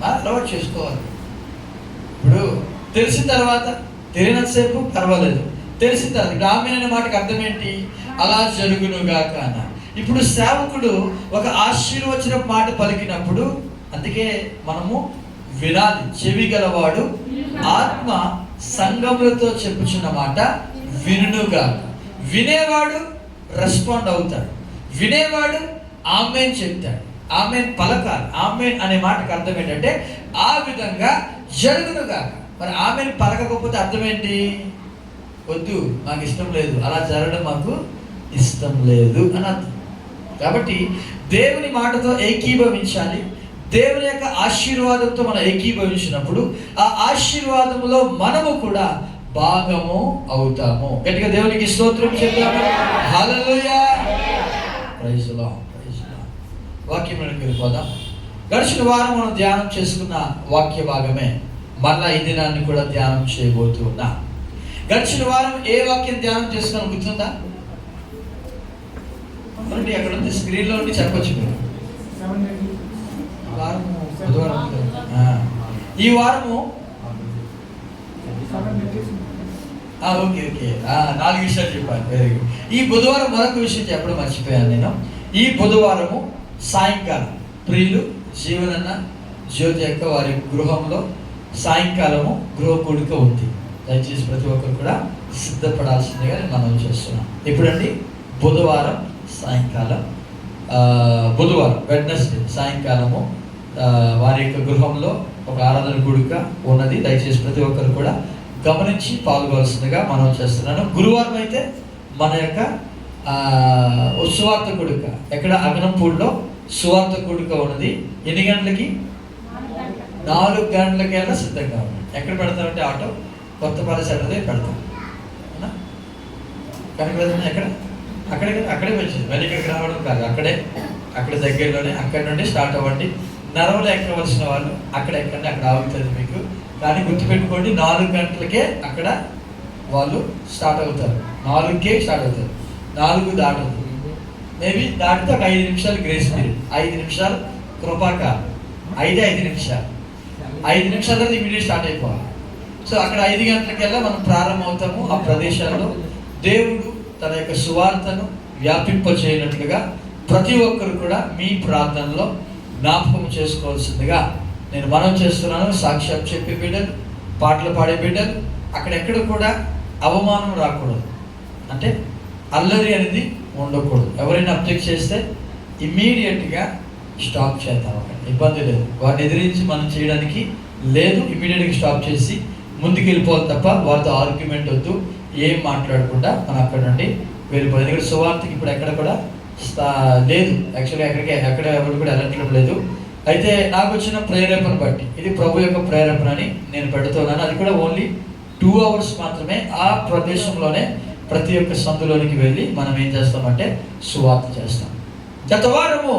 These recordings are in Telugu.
అలవాటు చేసుకోవాలి. ఇప్పుడు తెలిసిన తర్వాత తెలియనంతసేపు పర్వాలేదు, తెలిసిన తర్వాత ఇప్పుడు ఆమేన్ అనే మాటకి అర్థం ఏంటి? అలా జరుగునుగాక అన్న. ఇప్పుడు సేవకుడు ఒక ఆశీర్వచన మాట పలికినప్పుడు, అందుకే మనము వినాలి. చెవి గలవాడు ఆత్మ సంగములతో చెప్పుచున్న మాట వినుగాక. వినేవాడు రెస్పాండ్ అవుతాడు, వినేవాడు ఆమేన్ చెప్తాడు, ఆమేన్ పలకాలి. ఆమేన్ అనే మాటకు అర్థం ఏంటంటే ఆ విధంగా జరుగునుగాక. మరి ఆమేన్ పలకకపోతే అర్థం ఏంటి? వద్దు, మాకు ఇష్టం లేదు, అలా జరగడం మాకు ఇష్టం లేదు అని అర్థం. కాబట్టి దేవుని మాటతో ఏకీభవించాలి. దేవుని యొక్క ఆశీర్వాదంతో మనం ఏకీభవించినప్పుడు ఆ ఆశీర్వాదములో మనము కూడా భాగము అవుతాము. గట్టిగా దేవునికి స్తోత్రం చెప్తాము. Hallelujah, praise the Lord, praise the Lord. వాక్యంలోకి వెళ్ళిపోదాం. గడిచిన వారం మనం ధ్యానం చేసుకున్న వాక్య భాగమే మళ్ళా ఈ దినాన్ని కూడా ధ్యానం చేయబోతున్నా. గడిచిన వారం ఏ వాక్యం ధ్యానం చేసుకున్నాం గుర్తుందా? అక్కడ ఉంది, స్క్రీన్లో ఉండి చెప్పొచ్చు మీరు. బుధవారం, ఈ వారము ఓకే 4 విషయాలు చెప్పాను. Very good. ఈ బుధవారం మరొక విషయం చెప్పడం మర్చిపోయాను నేను. ఈ బుధవారము సాయంకాలం ప్రియులు జీవనన్న జ్యోతి యొక్క వారి గృహంలో సాయంకాలము గృహ కూడిక ఉంది. దయచేసి ప్రతి ఒక్కరు కూడా సిద్ధపడాల్సిందిగా మనం చేస్తున్నాం. ఎప్పుడండి? బుధవారం సాయంకాలం, బుధవారం వెడ్నెస్డే సాయంకాలము వారి యొక్క గృహంలో ఒక ఆరాధన కూడిక ఉన్నది. దయచేసి ప్రతి ఒక్కరు కూడా గమనించి పాల్గొవలసిందిగా మనం చేస్తున్నాను. గురువారం అయితే మన యొక్క సువార్త కూడిక ఎక్కడ? అగనంపూడిలో సువార్త కూడిక ఉన్నది. ఎన్ని గంటలకి? 4 గంటలకైనా సిద్ధంగా ఉంది. ఎక్కడ పెడతామంటే ఆటో కొత్తపల్లి సెంటర్ పెడతాం. కనుక ఎక్కడ? అక్కడే వచ్చింది. మళ్ళీ ఇక్కడికి రావడం కాదు, అక్కడ దగ్గరలోనే. అక్కడి నుండి స్టార్ట్ అవ్వండి. నరవలు ఎక్కవలసిన వాళ్ళు అక్కడ ఎక్కండి, అక్కడ ఆగుతుంది మీకు. కానీ గుర్తుపెట్టుకోండి, 4 గంటలకే అక్కడ వాళ్ళు స్టార్ట్ అవుతారు. 4కే స్టార్ట్ అవుతారు. 4 దాటదు. మేబీ దాటితే ఒక 5 నిమిషాలు గ్రేస్ పీరియడ్, 5 నిమిషాలు కృపాకాలం, 5 నిమిషాలు 5 నిమిషాల తర్వాత ఇమీడియట్ స్టార్ట్ అయిపోవాలి. సో అక్కడ 5 గంటలకెల్లా మనం ప్రారంభం అవుతాము. ఆ ప్రదేశాల్లో దేవుడు తన యొక్క సువార్తను వ్యాపింపచేయనట్లుగా ప్రతి ఒక్కరు కూడా మీ ప్రార్థనలో జ్ఞాపకం చేసుకోవాల్సిందిగా నేను మనం చేస్తున్నాను. సాక్ష్యం చెప్పే బిడ్డలు, పాటలు పాడే బిడ్డలు, అక్కడెక్కడ కూడా అవమానం రాకూడదు, అంటే అల్లరి అనేది ఉండకూడదు. ఎవరైనా అబ్జెక్ట్ చేస్తే ఇమ్మీడియట్గా స్టాప్ చేద్దాం. అక్కడ ఇబ్బంది లేదు, వారిని ఎదిరించి మనం చేయడానికి లేదు. ఇమ్మీడియట్గా స్టాప్ చేసి ముందుకు వెళ్ళిపోవాలి తప్ప వారితో ఆర్గ్యుమెంట్ వద్దు, ఏం మాట్లాడకుండా మనం అక్కడ నుండి వెళ్ళిపోవాలి. ఎందుకంటే సువార్తకి ఇప్పుడు ఎక్కడ కూడా లేదు, యాక్చువల్గా ఎక్కడ ఎవరు కూడా వెళ్ళట్లేదు లేదు. అయితే నాకు వచ్చిన ప్రేరేపణ బట్టి, ఇది ప్రభు యొక్క ప్రేరేపణ అని నేను పెడుతున్నాను. అది కూడా ఓన్లీ 2 hours మాత్రమే. ఆ ప్రదేశంలోనే ప్రతి ఒక్క సందులోనికి వెళ్ళి మనం ఏం చేస్తామంటే సువార్త చేస్తాం. గత వారము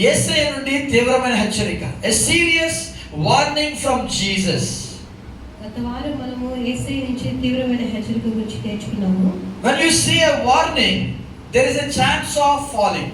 యేసయ్య నుండి తీవ్రమైన హెచ్చరిక, a serious warning from Jesus. గత వారం మనము యేసయ్య నుంచి తీవ్రమైన హెచ్చరిక గురించి నేర్చుకున్నాము. When you see a warning, there is a chance of falling.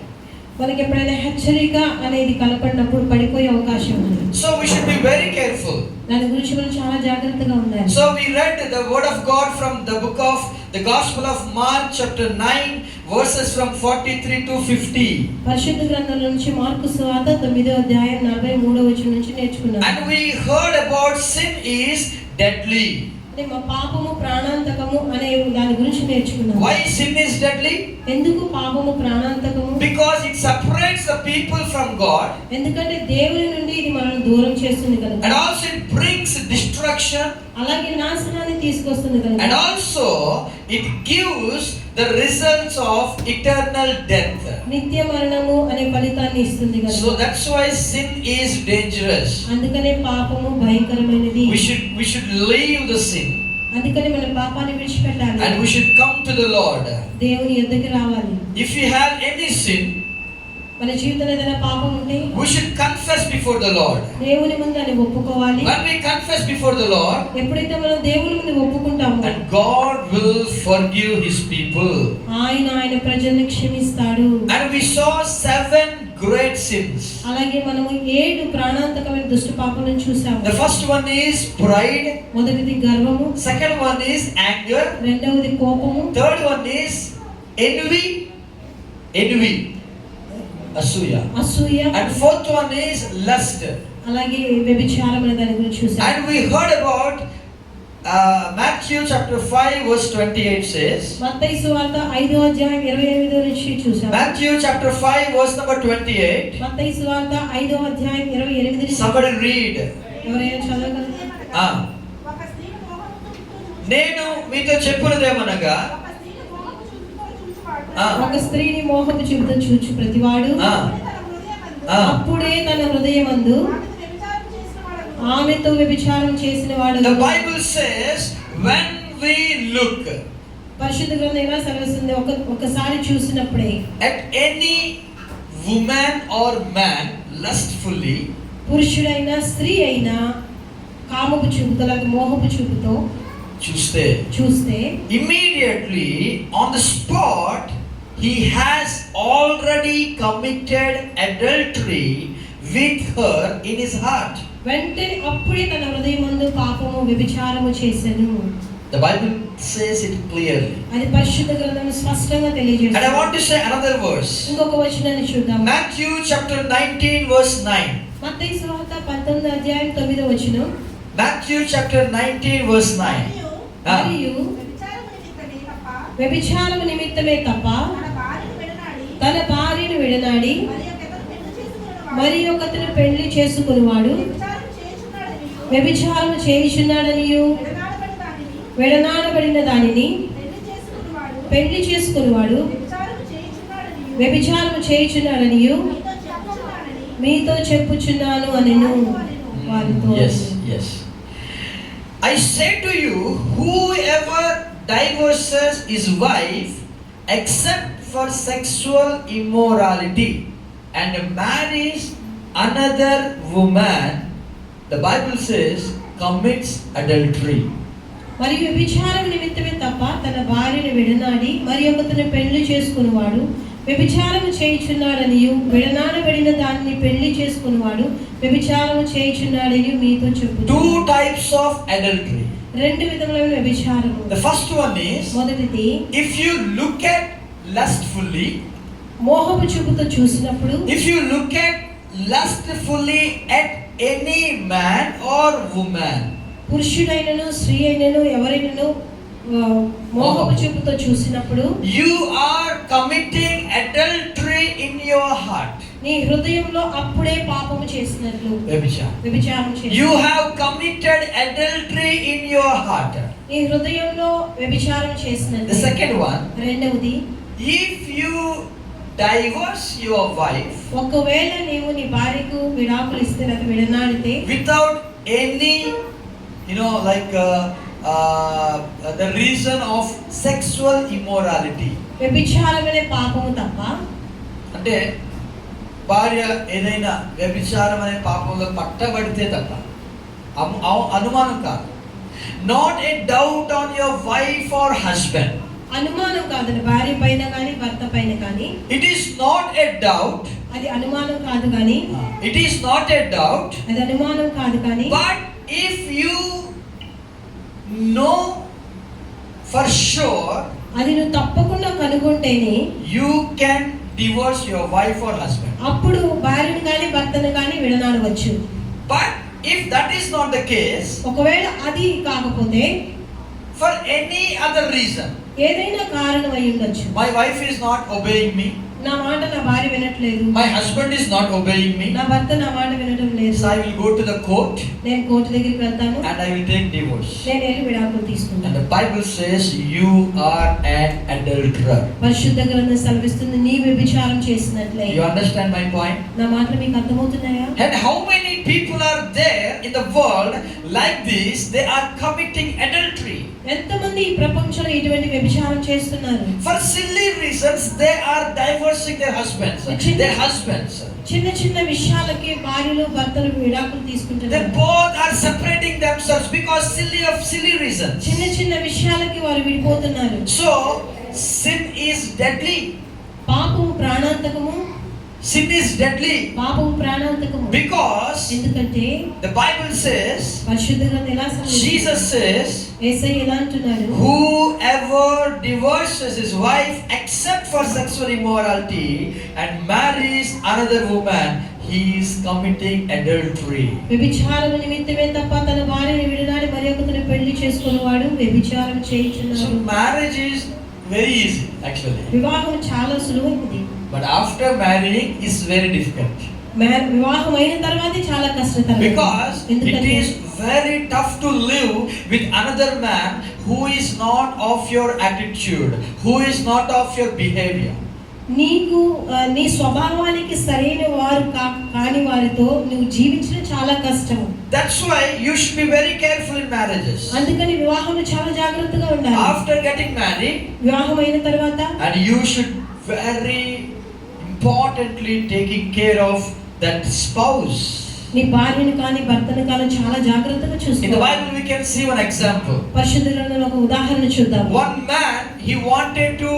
మనకి ఎప్పుడైనా హెచ్చరిక అనేది కనపడినప్పుడు పడిపోయే అవకాశం ఉంది. So we should be very careful. దాని గురించి మనం చాలా జాగ్రత్తగా ఉండాలి. So we read the word of God from the book of the Gospel of Mark chapter 9 verses from 43 to 50. పరిశుద్ధ గ్రంథం నుంచి మార్కు సువార్త 9వ అధ్యాయం 43వ వచనం నుంచి నేర్చుకున్నాం. And we heard about sin is deadly. మా పాపము ప్రాణాంతకము అనే దాని గురించి నేర్చుకున్నాం. Why sin is deadly? ఎందుకు పాపము ప్రాణాంతకము? Because it separates the people from God. ఎందుకంటే దేవుని నుండి ఇది మనల్ని దూరం చేస్తుంది కనుక. And also it brings destruction. అలాగే నాశనాన్ని తీసుకొస్తుంది కనుక. And also it gives the results of eternal death. నిత్య మరణము అనే ఫలితాన్ని ఇస్తుంది కనుక. So that's why sin is dangerous. అందుకనే పాపము భయంకరమైనది. We should leave the sin. అందుకనే మనం పాపాన్ని విడిచిపెట్టాలి. And we should come to the Lord. దేవుని యొద్దకు రావాలి. If we have any sin, మన జీవితంలో ఏదైనా పాపం ఉంటే we should confess before the Lord. దేవుని ముందు అని ఒప్పుకోవాలి. When we confess before the Lord, ఎప్పుడైతే మనం దేవుని ముందు ఒప్పుకుంటామో, and God will forgive his people. ఆయన ప్రజల్ని క్షమిస్తాడు. And we saw 7 great sins. అలాగే మనము 7 ప్రాణాంతకమైన దుష్ట పాపాలను చూసాము. The first one is pride. మొదటిది గర్వము. Second one is anger. రెండవది కోపము. Third one is envy. Asuya. And fourth one is lust. అలాగే వ్యభిచారం అనే దాని గురించి చూసాము. And we heard about Matthew chapter 5 verse 28 says. మత్తయి సువార్త 5వ అధ్యాయం 28వ నుంచి చూసాము. Matthew chapter 5 verse number 28. మత్తయి సువార్త 5వ అధ్యాయం 28 నుంచి. Somebody read. ఎవరైనా చదవగలరా? నేను మీతో చెప్పున్నదేమనగా ఒక స్త్రీని మోహపు చూపుతో చూచు ప్రతివాడు అప్పుడే తన హృదయమందు ఆమెతో వ్యభిచారం చేసిన వాడు. The Bible says when we look పరిశుద్ధ గ్రంథం ఎలా సెలవిస్తుంది, ఒకసారి చూసినప్పుడే at any woman or man lustfully, పురుషుడైనా స్త్రీ అయినా కామపు చూపుతో లేక మోహపు చూపుతో చూస్తే immediately on the spot he has already committed adultery with her in his heart. వెంటనే అప్పుడే తన హృదయమందు పాపము వ్యభిచారము చేసెను. The Bible says it clearly. అది పరిశుద్ధ గ్రంథం స్పష్టంగా తెలియజేస్తుంది. And I want to say another verse. ఇంకొక వచనాన్ని చూద్దాం. Matthew chapter 19 verse 9. మత్తయి సువార్త 19వ అధ్యాయం 9వ వచనం. Matthew chapter 19 verse 9. మరియు వ్యభిచారము నిమిత్తమే తప్ప తన భార్యను విడనాడి మరి ఒకతను పెళ్లి చేసుకునేవాడు వ్యభిచారము చేయుచున్నాడనియు విడనాడబడిన దానిని పెళ్లి చేసుకునేవాడు వ్యభిచారము చేయుచున్నాడనియు మీతో చెప్పుచున్నాను అనెను వారితో. Yes. I say to you, whoever divorces his wife except for sexual immorality and marries another woman, the Bible says, commits adultery. మరియు వ్యభిచారం నిమిత్తమే తప్ప తన భార్యను విడనాడి మరి ఒకతను పెళ్లి చేసుకునేవాడు వ్యభిచారము చేయుచున్నాడనియు విడనాడబడిన దానిని పెళ్లి చేసుకునేవాడు వ్యభిచారము చేయుచున్నాడని మీతో చెప్పుచున్నాను. Two types of adultery. రెండు విధములైన వ్యభిచారము. The first one is, మొదటిది, if you look at lustfully, మోహపు చూపుతో చూసినప్పుడు, if you look at lustfully at any man or woman, పురుషుడైనను స్త్రీ అయినను ఎవరైనను మోహపు చూపుతో చూసినప్పుడు, you are committing adultery in your heart. నీ హృదయంలో అప్పుడే పాపము చేసినట్లు వ్యభిచారం చేసినట్లు. You have committed adultery in your heart. నీ హృదయంలో వ్యభిచారం చేసినట్లు. The second one, రెండవది, if you divorce your wife, ఒకవేళ నీవు నీ భార్యకు విడాకులు ఇస్తే లేదా విడనాడితే, without any the reason of sexual immorality, వ్యభిచారమనే పాపము తప్ప, అంటే భార్య ఏదైనా వ్యభిచారం అనే పాపంలో పట్టబడితే తప్ప, అనుమానం కాదు, not a doubt on your wife or husband, అనుమానం కాదు భార్య పైన కానీ భర్త పైన కానీ, it is not a doubt, అది అనుమానం కాదు కానీ, it is not a doubt, అది అనుమానం కాదు కానీ, but if you know for sure, అది నువ్వు తప్పకుండా కనుగొంటేనే you can divorce your wife or husband. అప్పుడు భార్యను కానీ భర్తను కానీ విడనాడవచ్చు. But if that is not the case, ఒకవేళ అది కాకపోతే, for any other reason, ఏదైనా కారణం అయి ఉండొచ్చు. my wife is not obeying me, నా మాట నా భార్య వినట్లేదు, my husband is not obeying me, నా భర్త నా మాట వినడం లేదు, so I will go to the court నేను కోర్టు దగ్గరికి వెళ్తాను and I will take divorce. నేను వెళ్ళి విడాకులు And తీసుకుంటాను. the Bible says you are an adulterer. పరిశుద్ధ గ్రంథం సెలవిస్తుంది, నీ వ్యభిచారం చేసినట్లే. You understand my point? నా మాటలు మీకు అర్థమవుతున్నాయా? And how many people are there in the world like this? They are committing adultery. ఎంతమంది ఈ ప్రపంచంలో ఇటువంటి వ్యభిచారం చేస్తున్నారు? For silly reasons they are divorcing their husbands. చిన్న చిన్న విషయాలకి భార్యలు భర్తలు విడాకులు They తీసుకుంటున్నారు. both are separating themselves because silly reasons. చిన్న చిన్న విషయాలకి వారు విడిపోతున్నారు. So sin is deadly. పాపము ప్రాణాంతకము. Sin is deadly పాపం ప్రాణాంతకము. because ఎందుకంటే the Bible says, పరిశుద్ధ గ్రంథం ఎలా సెలవిస్తుంది? Jesus says, యేసయ్య ఎలా అంటున్నాడు? whoever divorces his wife except for sexual immorality and marries another woman, he is committing adultery. వ్యభిచారము నిమిత్తమే తప్ప తన భార్యను విడనాడి మరి ఒకరిని పెళ్లి చేసుకునేవాడు వ్యభిచారం So చేయుచున్నాడు. marriage is very easy actually, వివాహం చాలా సులువైనది. but after marrying is very difficult వివాహం అయిన తర్వాతే చాలా కష్టతరం. because it ఎందుకంటే is very tough to live with another man who is not of your attitude, who is not of your behavior. నీకు నీ స్వభావానికి సరైన వారు కాని వారితో నువ్వు జీవించడం చాలా కష్టం. That's why you should be very careful in marriages. అందుకని వివాహంలో చాలా జాగ్రత్తగా ఉండాలి. After getting married, వివాహం అయిన తర్వాత and you should very importantly taking care of that spouse. నీ భార్యను కానీ భర్తను కానీ చాలా జాగ్రత్తగా In the చూసుకోవాలి. Bible we can see one example. పరిశుద్ధ గ్రంథంలో ఒక ఉదాహరణ చూద్దాం. One man, he wanted to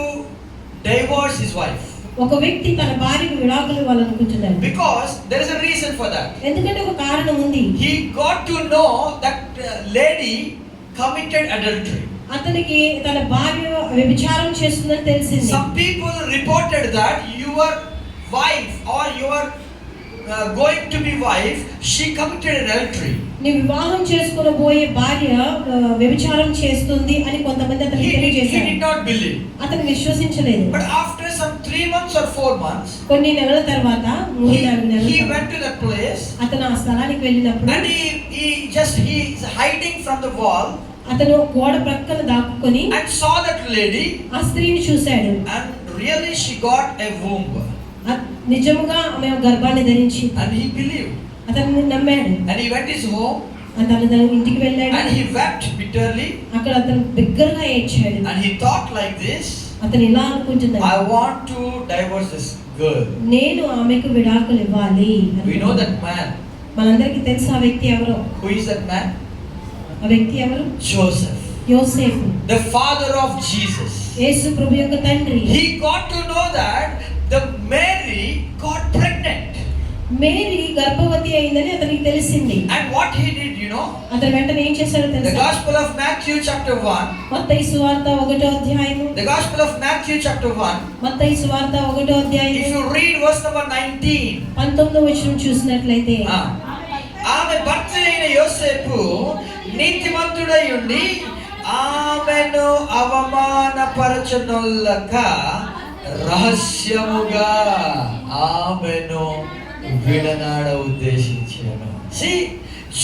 divorce his wife ఒక వ్యక్తి తన భార్యకు విడాకులు ఇవ్వాలనుకుంటున్నాడు. because there is a reason for that. ఎందుకంటే ఒక కారణం ఉంది. He got to know that lady committed adultery. అతనికి తన భార్య వ్యభిచారం చేస్తుందని తెలిసింది. Some people reported that your wife or your going to be wife, she committed adultery. నీ వివాహం చేసుకోబోయే భార్య వ్యభిచారం చేస్తుంది అని కొంతమంది అతనికి He తెలియజేశారు. did not believe. అతను విశ్వసించలేదు. But after some 3 months or 4 months, కొన్ని నెలల తర్వాత 3-4 నెలల he తర్వాత went to that place అతను ఆ స్థలానికి వెళ్ళినప్పుడు and he is hiding from the wall అతను గోడ ప్రక్కన దాక్కుని and saw that lady, ఆ స్త్రీని చూశాడు. and really she got a womb నిజముగా ఆమె గర్భాన్ని ధరించి and he believed అతన్ని నమ్మాడు. and he went his home అతను తన ఇంటికి వెళ్ళాడు. and he wept bitterly అక్కడ అతను బిగ్గరగా ఏడ్చాడు. and he thought like this, అతను ఇలా అనుకుంటున్నాడు, I want to divorce this girl. నేను ఆమెకు విడాకులు ఇవ్వాలి. We know that man. మనందరికీ తెలుసు ఆ వ్యక్తి ఎవరో. Who is that man? ఆ వ్యక్తి ఎవరు? Joseph, యోసేపు, the father of Jesus. యేసు ప్రభు యొక్క తండ్రి. He got to know that the Mary got pregnant. Mary గర్భవతి అయిందని అతనికి తెలిసింది. And what he did, you know? అతను వెంటనే ఏం చేశాడో The తెలుసా? Gospel of Matthew chapter 1. మత్తయి సువార్త 1వ అధ్యాయము. The Gospel of Matthew chapter 1. మత్తయి సువార్త 1వ If అధ్యాయము you read verse number 19. 19వ వచనం చూసినట్లయితే ఆమె భర్త అయిన యోసేపు నీతిమంతుడై ఉండి ఆమెను అవమానపరచనొల్లక రహస్యముగా ఆమెను విడనాడ ఉద్దేశించాను. See,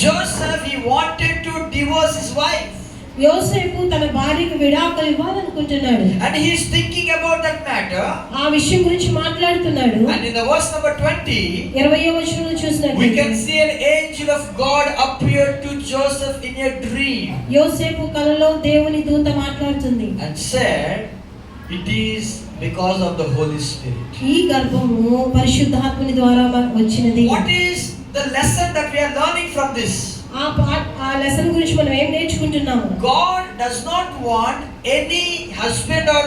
Joseph, he wanted to divorce his wife. యోసేపు తన భార్యకు విడాకులు ఇవ్వాలనుకుంటున్నాడు. And he is thinking about that matter. ఆ విషయం గురించి మాట్లాడుతున్నాడు. And in the verse number 20, 20వ వచనంలో we చూసినట్లయితే can see an angel of God appeared to Joseph in a dream యోసేపు కలలో దేవుని దూత మాట్లాడుతుంది. and said, it is because of the Holy Spirit. ఈ గర్భము పరిశుద్ధాత్మని ద్వారా వచ్చినది. What is the lesson that we are learning from this? ఆ లెసన్ గురించి మనం ఏం నేర్చుకుంటున్నాము? God does not want any husband or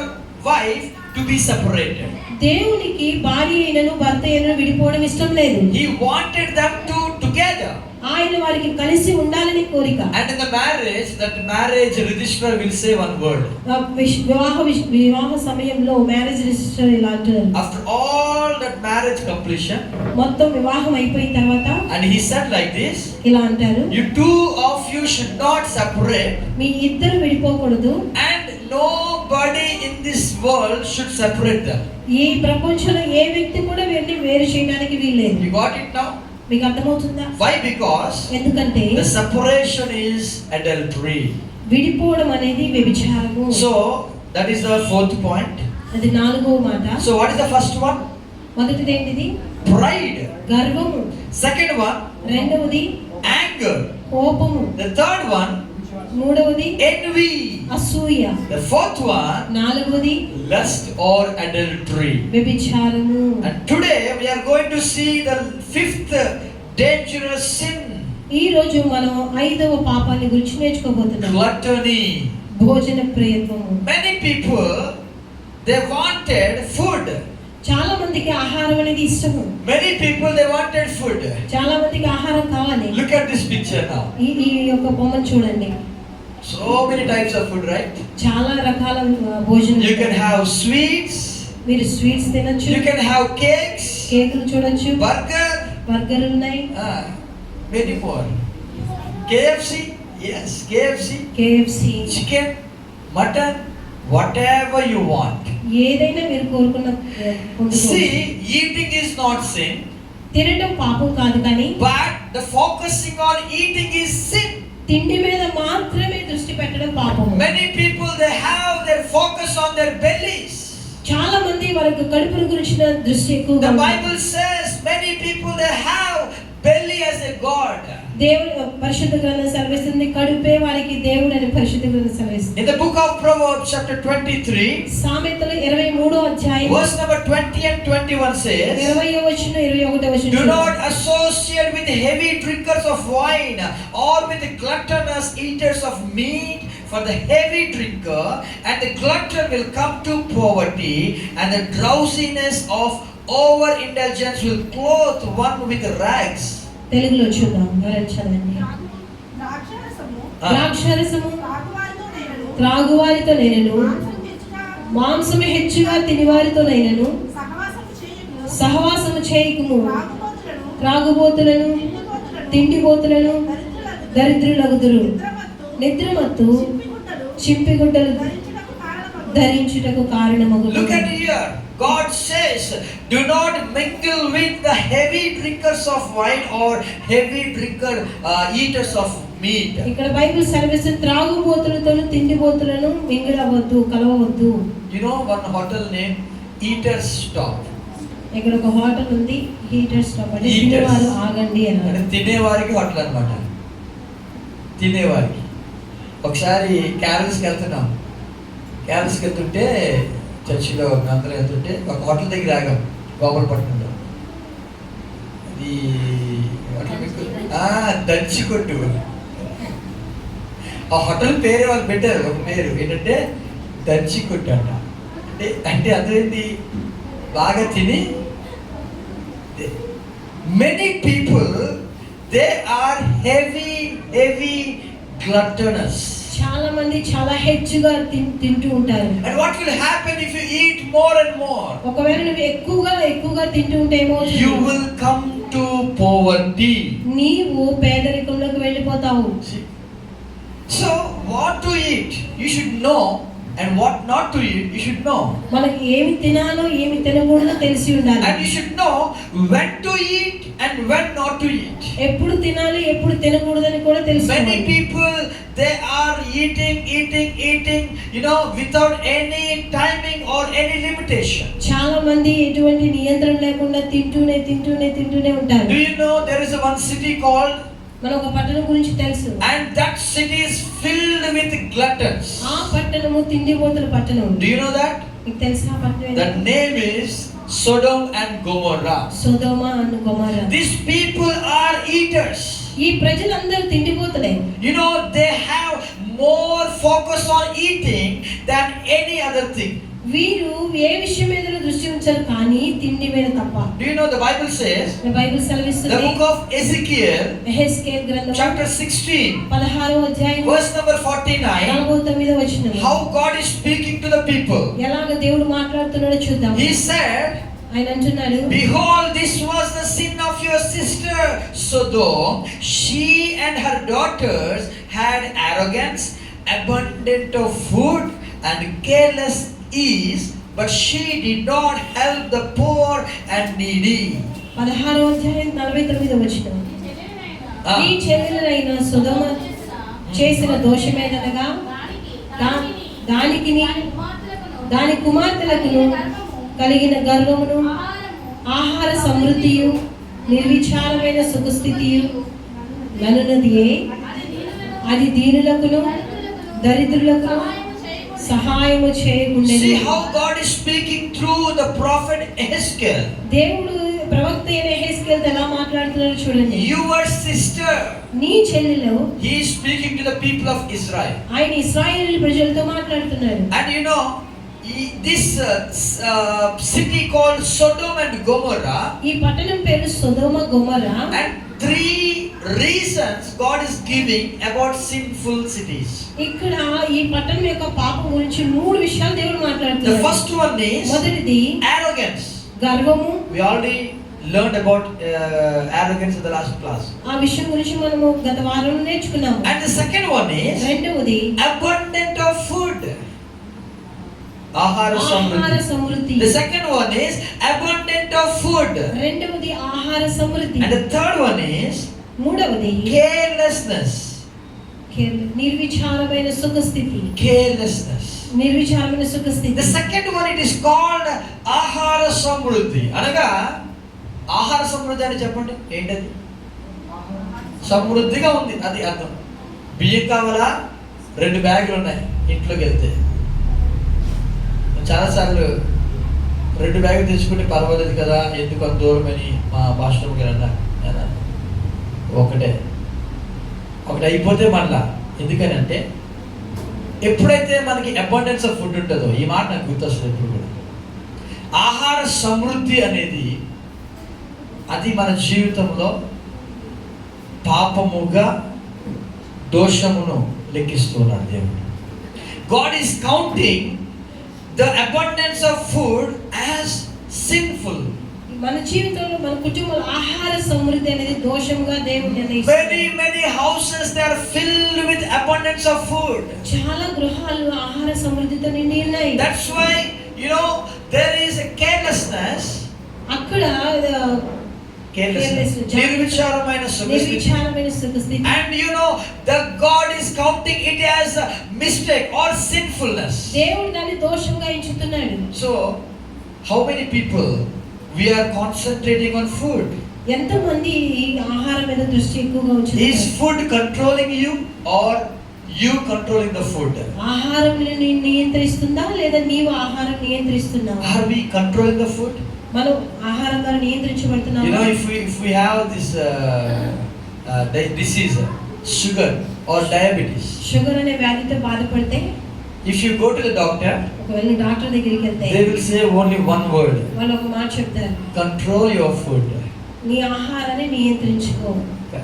wife to be separated. దేవునికి భార్య అయినను భర్త అయినను విడిపోవడం ఇష్టం లేదు. He wanted them to together. ఆయన వారికి కలిసి ఉండాలని కోరిక. And in the marriage, that marriage registrar will say one word. వివాహ సమయంలో మ్యారేజ్ రిజిస్టర్ ఇలా అంటారు. After all that marriage completion, మొత్తం వివాహం అయిపోయిన తర్వాత and he said like this, ఇలా అంటారు, you two of you should not separate, మీ ఇద్దరు విడిపోకూడదు, and nobody in this world should separate them. ఈ ప్రపంచంలో ఏ వ్యక్తి కూడా వీరిని వేరు చేయడానికి వీల్లేదు. You got it now? మీకు అర్థమవుతుందా? Why? Because ఎందుకంటే the separation is adultery. విడిపోవడం అనేది వ్యభిచారము. So that is the fourth point. అది 4వ మాట. So what is the first one? మొదటిది ఏంటిది? Pride. గర్వము. Second one, రెండవది anger. కోపము. The third one, మూడవది envy. అసూయ. The fourth one, నాలుగవది lust or adultery. వ్యభిచారము. And today we are going to see the fifth dangerous sin. ఈ రోజు మనం 5వ పాపాన్ని గురించి నేర్చుకోబోతున్నాం. Gluttony. భోజన ప్రియత్వము. Many people, they wanted food. చాలా మందికి ఆహారం అనేది ఇష్టము. Many people, they wanted food. చాలా మందికి ఆహారం కావాలి. Look at this picture now. ఈ యొక్క బొమ్మను చూడండి. So many types of food, right? చాలా రకాల భోజనం. You can have sweets. మీరు స్వీట్స్ తినొచ్చు. You can have cakes. కేకులు చూడొచ్చు. బర్గర్ ఉన్నాయి. Many more. KFC, yes, KFC. Chicken, mutton, whatever you want. ఏదైనా మీరు కోరుకున్న See, eating is not sin. తినడం పాపం కాదు, కానీ But the focusing on eating is sin. తిండి మీద మాత్రమే దృష్టి పెట్టడం పాపం. Many people, they have their focus on their bellies. చాలా మంది వారికి కడుపుల గురించిన దృష్టి ఎక్కువగా. The Bible says many people, they have belly as a god. దేవుడు పరిశుద్ధ గ్రంథం సెలవిస్తుంది, కడుపే వారికి దేవుడు అని పరిశుద్ధ గ్రంథం సెలవిస్తుంది. In the book of Proverbs chapter 23, సామెతలు 23వ అధ్యాయం verse number 20 and 21 says, 20వ వచనం 21వ వచనం. Do not associate with heavy drinkers of wine or with the gluttonous eaters of meat, for the heavy drinker and the glutton will come to poverty, and the drowsiness of overindulgence will clothe one with rags. తెలుగులో చూద్దాం, చదవండి. ద్రాక్షారసము త్రాగువారితో నేనను, మాంసము హెచ్చుగా తినివారితో నేనను సహవాసము చేయకుము. త్రాగుబోతులను తిండిబోతులను దరిద్రులగుదురు. నిద్రమత్తు చింపిగుడ్డలు ధరించుటకు కారణమగు. Look at here. God says, do not mingle with the heavy drinkers of wine or heavy eaters of meat. ఇక్కడ బైబిల్ సెలవిస్తుంది, త్రాగుబోతులతోను తిండిబోతులను మింగిలవద్దు, కలవవద్దు. You know one hotel name Eaters Stop. ఇక్కడ ఒక హోటల్ ఉంది, హీటర్ స్టాప్, అంటే తినేవారు ఆగండి అని. అంటే తినేవారికి హోటల్ అన్నమాట. తినేవారికి. ఒకసారి క్యారల్స్కి వెళ్తుంటే చర్చిలో అందరూ వెళ్తుంటే ఒక హోటల్ దగ్గర ఆగాం, గోపాలపట్నంలో. అది దంచి కొట్టు. ఆ హోటల్ పేరు వాళ్ళు పెట్టారు, ఒక పేరు ఏంటంటే దంచి కొట్టు అంట. అంటే అదేంటి, బాగా తిని. Many people, they are heavy gluttonous. చాలా మంది చాలా హెచ్చుగా తింటూ ఉంటారు. And what will happen if you eat more and more? ఒకవేళ నువ్వు ఎక్కువగా తింటూ ఉంటే ఏమవుతుంది? You will come to poverty. నీవు పేదరికంలోకి వెళ్ళిపోతావు. So what to eat, you should know, and what not to eat, you should know. మనకి ఏమి తినాలో ఏమి తినకూడదో తెలిసి ఉండాలి. And you should know when to eat and when not to eat. ఎప్పుడు తినాలి ఎప్పుడు తినకూడదని కూడా తెలుసుకోవాలి. Many people, they are eating, without any timing or any limitation. చాలా మంది ఎటువంటి నియంత్రణ లేకుండా తింటూనే ఉంటారు. Do you know there is one city called, మన ఒక పట్టణం గురించి తెలుసు, and that city is filled with gluttons. ఆ పట్టణము తిండిబోతుల పట్టణం. Do you know that? మీకు తెలుసా ఆ పట్టణం? The name is Sodom and Gomorrah. Sodom and Gomorrah. These people are eaters. ఈ ప్రజలందరూ తిండిబోతులే. They have more focus on eating than any other thing. వీరు ఏ విషయం మీద దృష్టి ఉంచారు, కానీ తిండి మీద తప్ప. Do you know the Bible says, Bible సెలవిస్తుంది, the book of Ezekiel Ezekiel గ్రంథం chapter 16 16వ అధ్యాయం verse number 49, 49వ వచనం, how God is speaking to the people. ఎలాగ దేవుడు మాట్లాడుతున్నాడో చూద్దాం. He said, ఆయన అంటున్నాడు, behold, this was the sin of your sister Sodom. She and her daughters had arrogance, abundant of food, and careless ease, but she did not help the poor and needy. 16వ అధ్యాయం 49వ వచనం, ఈ చెల్లెలైన సొదొమ చేసిన దోషమేదనగా దాని కుమార్తెలకును కలిగిన గర్వమును, ఆహార సమృద్ధియు, నిర్విచారమైన సుఖస్థితియు ననున్నదియే. అది దీనులకును దరిద్రులకును సహాయము చేయకుండెను. See how God is speaking through the prophet Ezekiel. దేవుడు ప్రవక్త అయిన ఎహెజ్కేలుతో ఎలా మాట్లాడుతున్నాడో చూడండి. Your sister, నీ చెల్లెలు, he is speaking to the people of Israel. ఆయన ఇశ్రాయేలు ప్రజలతో మాట్లాడుతున్నాడు. And this city called Sodom and Gomorrah, ఈ పట్టణం పేరు సొదొమ గొమొర్రా. and 3 reasons God is giving about sinful cities. ఇక్కడ ఈ పట్టణం యొక్క పాపం గురించి 3 విషయాలు దేవుడు The మాట్లాడుతున్నాడు. first one is మొదటిది arrogance. గర్వము. We already learned about arrogance in the last class. ఆ విషయం గురించి మనము గత వారం నేర్చుకున్నాము. And the second one is రెండవది abundant of food. ఆహార ఆహార సమృద్ధి. సమృద్ధి. The second one is abundant of food. రెండవది ఆహార సమృద్ధి. And the third one is మూడవది carelessness. నిర్విచారమైన సుఖస్థితి. Carelessness. నిర్విచారమైన సుఖస్థితి. The second one, it is called ఆహార సమృద్ధి. అనగా ఆహార సమృద్ధి అని చెప్పండి ఏంటది? సమృద్ధిగా ఉంది, అది అర్థం. బియ్యం కావాలా? 2 బ్యాగులు ఉన్నాయి ఇంట్లోకి వెళ్తే. చాలాసార్లు 2 బ్యాగులు తెచ్చుకుంటే పర్వాలేదు కదా, ఎందుకు అంత దూరం అని మా మాస్టర్ గారు అన్నారు. ఒకటి అయిపోతే మళ్ళా. ఎందుకని అంటే ఎప్పుడైతే మనకి అబండెన్స్ ఆఫ్ ఫుడ్ ఉంటుందో, ఈ మాట నాకు గుర్తొస్తుంది ఎప్పుడు కూడా, ఆహార సమృద్ధి అనేది అది మన జీవితంలో పాపముగా దోషమును లెక్కిస్తున్నాడు దేవుడు. God is counting the abundance of food as sinful. మన జీవితంలో మన కుటుంబంలో ఆహార సమృద్ధి అనేది దోషంగా దేవుడు నిర్ణయిస్తాడు. Many houses they are filled with abundance of food. చాలా గృహాలు ఆహార సమృద్ధితో నిండి ఉన్నాయి. That's why there is a carelessness. అక్కడ నిర్విచారమైన సుఖస్థితి. And the God is counting it as a mistake or sinfulness. దేవుడు దాన్ని దోషంగా ఎంచుతున్నాడు. So how many people we are concentrating on food? ఎంతమంది ఆహారం మీద దృష్టి ఎక్కువగా ఉంచుతున్నారు? Is food controlling you or you controlling the food? ఆహారం నిన్ను నియంత్రిస్తుందా లేదా నీవు ఆహారం నియంత్రిస్తున్నావా? Are we controlling the food? మనం ఆహారం ద్వారా నియంత్రించబడుతున్నామా? If we have this disease, sugar or diabetes, sugar అనే వ్యాధితో బాధపడితే, if you go to the doctor, ఒకవేళ డాక్టర్ దగ్గరికి వెళ్తే they will say only one word. వాళ్ళు ఒక మాట చెప్తారు, control your food. నీ ఆహారాన్ని నియంత్రించుకో.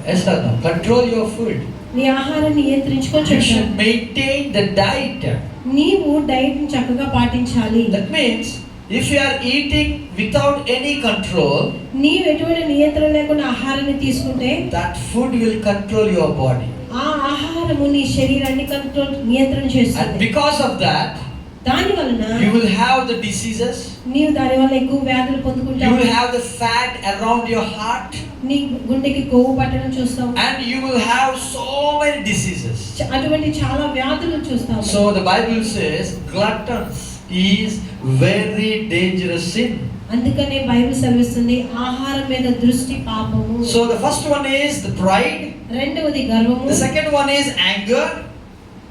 Yes or no? Control your food. నీ ఆహారాన్ని నియంత్రించుకో You చెప్తారు. should maintain the diet. నీవు డైట్ ని చక్కగా పాటించాలి. That means if you are eating without any control, నీవు ఎటువంటి నియంత్రణ లేకుండా ఆహారాన్ని తీసుకుంటే, that food will control your body. ఆ ఆహారము నీ శరీరాన్ని నియంత్రణ And చేస్తుంది. because of that, దాని వలన you will have the diseases. నీవు దాని వల్ల ఎక్కువ వ్యాధులు You పొందుకుంటావు. will have the fat around your heart. నీ గుండెకి కొవ్వు పట్టడం చూస్తావు. And you will have so many diseases. అటువంటి చాలా వ్యాధులు చూస్తావు. So the Bible says gluttons is very dangerous sin. అందుకనే బైబిల్ సెలవిస్తుంది ఆహారం మీద దృష్టి పాపము. So the first one is the pride. రెండవది గర్వము. The second one is anger.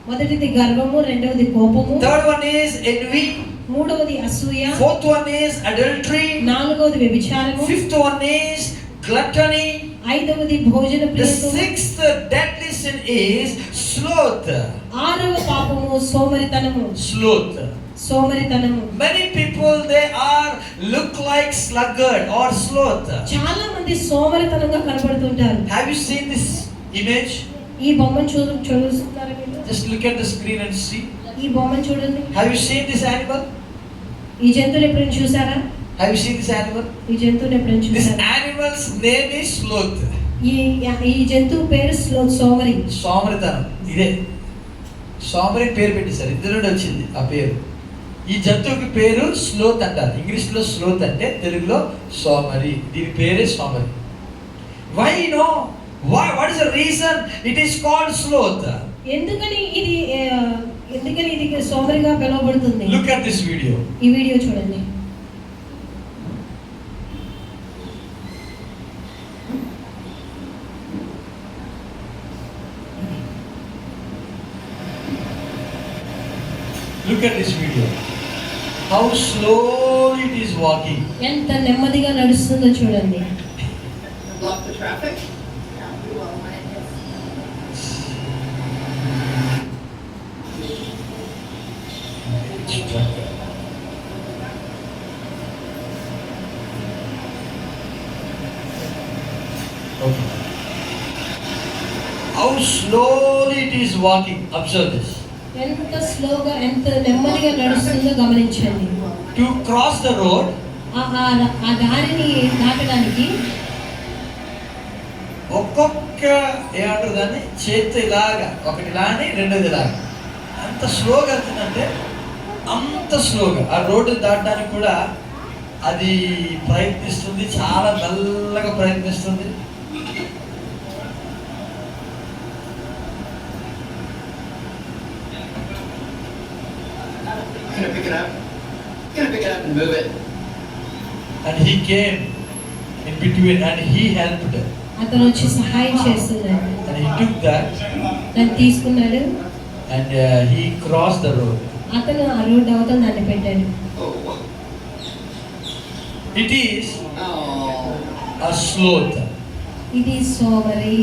మొదటిది గర్వము, రెండవది కోపము. Third one is envy. మూడవది అసూయ. Fourth one is adultery. నాలుగవది వ్యభిచారము. Fifth one is gluttony. ఐదవది భోజన The ప్రియత్వము. sixth deadly sin is sloth. ఆరవ పాపము సోమరితనము. Sloth. సోమరితనము. Many people they are look like sluggard or sloth. చాలా మంది సోమరితనంగా కనబడుతుంటారు. Have you seen this image? ఈ బొమ్మను చూస్తున్నారా మీరు? Just look at the screen and see. ఈ బొమ్మను చూడండి. Have you seen this animal? ఈ జంతువుని ఎప్పుడైనా చూసారా? Have you seen this animal? ఈ జంతువుని ఎప్పుడైనా This చూసారా? animal's name is sloth. ఈ జంతువు పేరు సోమరి. సోమరితనం. ఇదే సోమరి పేరు పెట్టేశారు, ఇందులో నుండి వచ్చింది ఆ పేరు. ఈ జంతువుకి పేరు స్లోత్ అంటారు. ఇంగ్లీష్లో స్లోత్ అంటే, తెలుగులో సోమరి. దీని పేరే సోమరి. Why what is the reason it is called sloth? ఎందుకని ఇది సోమరిగా పిలువబడుతుంది? Look at this video. ఈ వీడియో చూడండి. Look at this video. How slowly it is walking. ఎంత నెమ్మదిగా నడుస్తుందో చూడండి. Block the traffic. How slowly it is walking. Observe this. ఎంత స్లోగా ఎంత నెమ్మదిగా నడుస్తుందో గమనించండి. To cross the road, ఆ దారిని దాటడానికి ఒక్కొక్క ఏమంటారు దాన్ని చేతి ఇలాగా ఒకటి ఇలాని రెండోది ఇలాగా అంత స్లోగా వెళ్తుందంటే అంత స్లోగా ఆ రోడ్డు దాటడానికి కూడా అది ప్రయత్నిస్తుంది, చాలా మెల్లగా ప్రయత్నిస్తుంది. Gonna pick it up. Gonna pick it up and move it. And he came in between and he helped. అతను వచ్చి సహాయం చేస్తున్నాడు. And he took that దాన్ని తీసుకున్నాడు. and he crossed the road. అతను ఆ రోడ్డు అవతల దాన్ని పెట్టాడు. Oh. It is Oh. a sloth. ఇది సోమరి.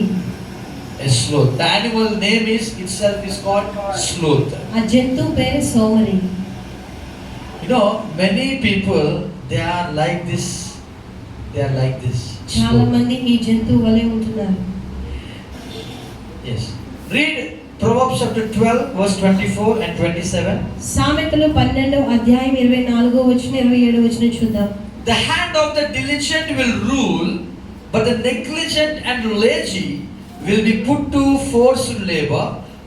A sloth. The animal name is itself is called sloth. ఆ జంతువు పేరు సోమరి. You know, many people they are like this. They are like this. చాలా sloth. మంది ఈ జంతువు వలె ఉంటున్నారు. Yes. Read Proverbs chapter 12 verse 24 and 27. సామెతలు 12వ అధ్యాయం 24వ వచనం 27వ వచనం చూద్దాం. The hand of the diligent will rule, but the negligent and lazy will be put to forced labor.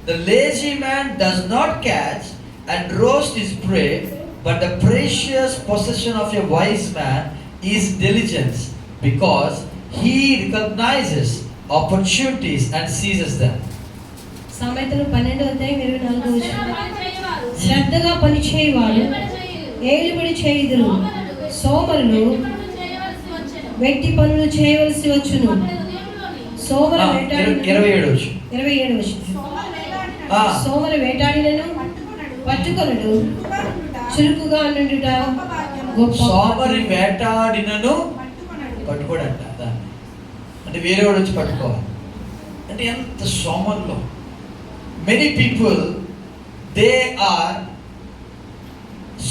The lazy man does not catch and roast his prey, but the precious possession of a wise man is diligence, because he recognizes opportunities and seizes them. సామెతలు 12వ అధ్యాయం 24వ వచనం. శ్రద్ధగా పని చేయవాడు ఏలుబడి చేయుదురు, సోమరులు వెట్టి పనులు చేయవలసి వచ్చును. సోమరు వేటాడిన 27వ వచనం. సోమరు వేటాడినను పట్టుకొనడు, చురుకుగా నుండుట గొప్ప. సోమరి వేటాడినను పట్టుకోడంట దాన్ని, అంటే వేరే వాడు వచ్చి పట్టుకోవాలి. అంటే ఎంత సోమరులో many people they are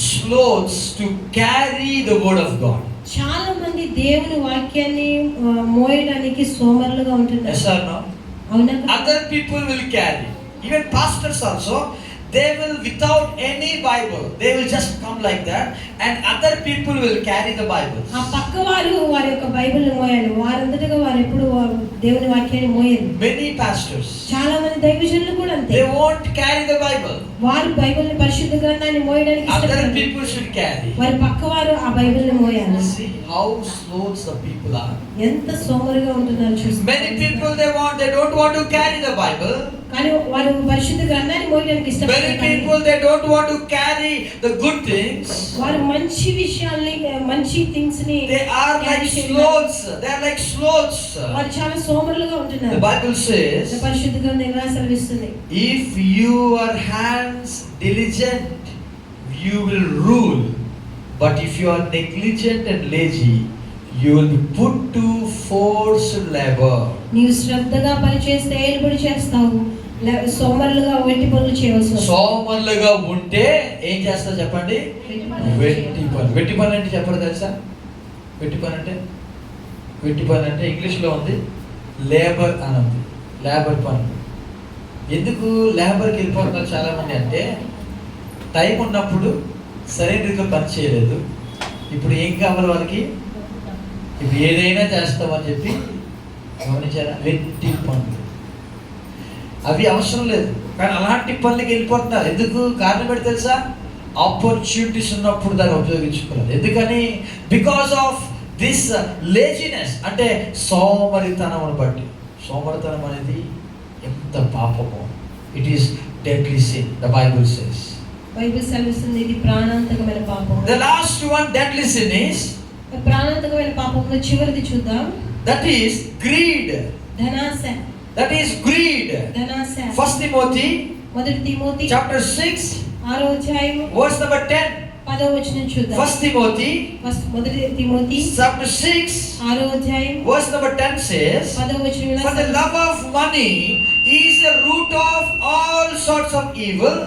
sloths to carry the word of God. చాలా మంది దేవుని వాక్యాన్ని మోయడానికి సోమరులుగా ఉంటున్నారు. Yes or no? అవునా? Other people will carry. Even pastors also, they will without any Bible, they will just come like that, and other people will carry the Bible. ఆ పక్క వారు వారి యొక్క బైబిల్ని మోయాలి, వారంతటగా వారు ఎప్పుడు దేవుని వాక్యాన్ని మోయరు. Many pastors, చాలా మంది దైవజనులు కూడా అంతే. they won't carry the Bible. వారు బైబిల్ని పరిశుద్ధ గ్రంథాన్ని మోయడానికి Other ఇష్టపడరు. people should carry. వారి పక్క వారు ఆ బైబిల్ని మోయాలి. See how sloths the people are. ఎంత సోమరుగా ఉంటున్నారు చూసి. Many people they don't want to carry the Bible. కానీ వారు పరిశుద్ధ గ్రంథాన్ని మోయడానికి Many ఇష్టపడరు. people they don't want to carry the good things. వారు మంచి విషయాల్ని మంచి థింగ్స్ ని They are like sloths. They are like sloths. వారు చాలా సోమరులుగా The ఉంటున్నారు. Bible says, పరిశుద్ధ గ్రంథం ఇలా సెలవిస్తుంది. if your hands diligent, you will rule. But if you are negligent and lazy, you will be put to forced labor. నీవు శ్రద్ధగా పని చేస్తే ఏలుబడి చేస్తావు, సోమరులుగా వెట్టి పనులు చేయవలసి వస్తుంది. సోమరులుగా ఉంటే ఏం చేస్తా చెప్పండి? వెట్టి పని. వెట్టి పని అంటే చెప్పరు తెలుసా? వెట్టి పని అంటే ఇంగ్లీష్లో ఉంది లేబర్ అని ఉంది. లేబర్ పని. ఎందుకు లేబర్కి వెళ్ళిపోతున్నారు చాలా మంది అంటే, టైం ఉన్నప్పుడు సరైన రీతిలో పని చేయలేదు, ఇప్పుడు ఏం కావాలి వాళ్ళకి? ఇప్పుడు ఏదైనా చేస్తామని చెప్పి గమనించారా? వెట్టి పనులు. అవి అవసరం లేదు, కానీ అలాంటి పనులకి వెళ్ళిపోతున్నారు. ఎందుకు? కారణం ఏంటి తెలుసా? ఆపర్చునిటీస్ ఉన్నప్పుడు దాన్ని ఉపయోగించుకోవాలి. ఎందుకని? బికాస్ ఆఫ్ దిస్ లేజినెస్, అంటే సోమరితనం బట్టి. సోమరితనం అనేది ఎంత పాపమో. It is deadly sin, the Bible says. Bible సెలవిస్తుంది ఇది ప్రాణాంతకమైన పాపం. The last one deadly sin is, ప్రాణాంతకమైన పాపంలో చివరిది చూద్దాం. That is greed. ధనాశ. That is greed. ధనాశ. 1 Timothy మొదటి తిమోతి chapter 6 6వ అధ్యాయం verse number 10. 10వ వచనం చూద్దాం. 1 Timothy మొదటి తిమోతి chapter 6 6వ అధ్యాయం verse number 10 says, 10వ వచనం ఇలా for the love of money is the root of all sorts of evil,